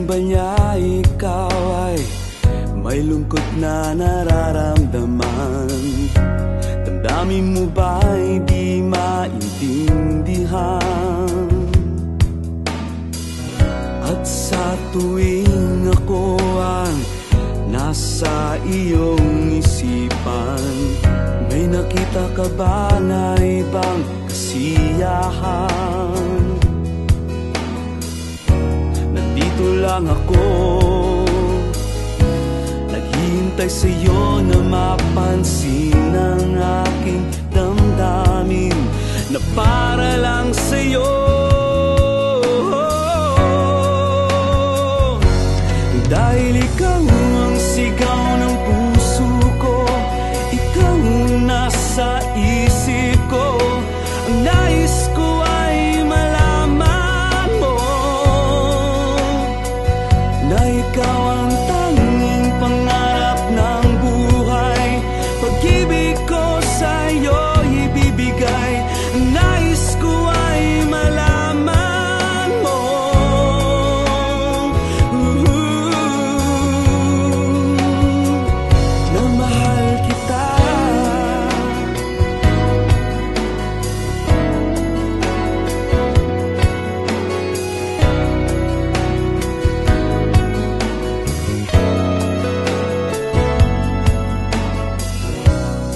ba niya ikaw ay may lungkot na nararamdaman? Damdamin mo ba'y di maintindihan? At sa tuwing ako ang nasa iyong isipan, may nakita ka ba na ibang kasiyahan? Nandito lang ako, naghihintay sa'yo na mapansin ang aking damdamin na para lang sa'yo. Dahil ikaw ang sigaw ng puso ko, ikaw ang nasa isip ko. Ang nais ko ay malaman mo na ikaw ang tanging pangarap ng buhay. Pag-ibig ko sa'yo ibibigay. Ang nais ko ay malaman mo na mahal kita.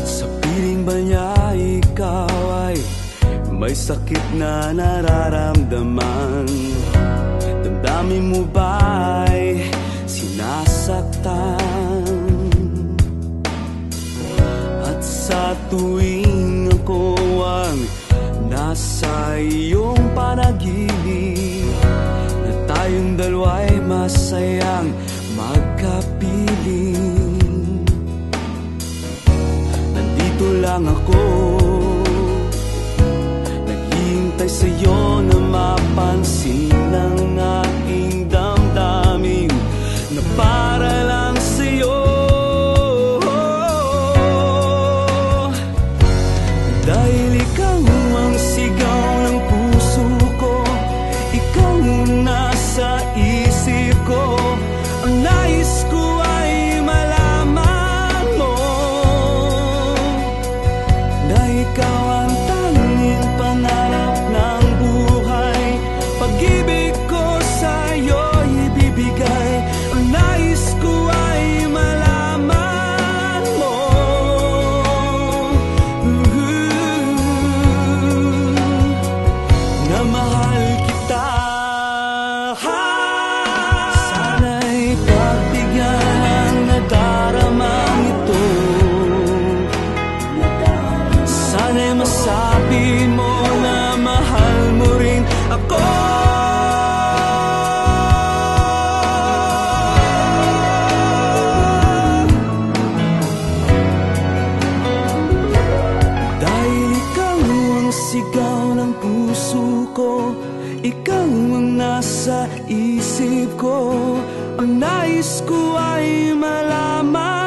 Sa piling ba niya ikaw ay may sakit na nararamdaman? Damdamin mo ba'y sinasaktan? At sa tuwing ako ang nasa iyong panaginip, na tayong dalawa'y masayang magkapiling, nandito lang ako, naghihintay sa'yo na mapansin ang aking damdamin na para lang sa'yo. Dahil ikaw ang sigaw ng puso ko, ikaw ang nasa isip ko. Ang nais ko ay malaman mo na ikaw ang tanging pangarap ng buhay. Pag-ibig ko sa'yo ibibigay. Ang nais ko ay malaman mo na mahal kita. Sana'y pagbigyan ang nadaramang ito. Sana'y masabi mo na mahal mo rin ako. Dahil ikaw ang sigaw ng puso ko, ikaw ang nasa isip ko. Ang nais ko ay malaman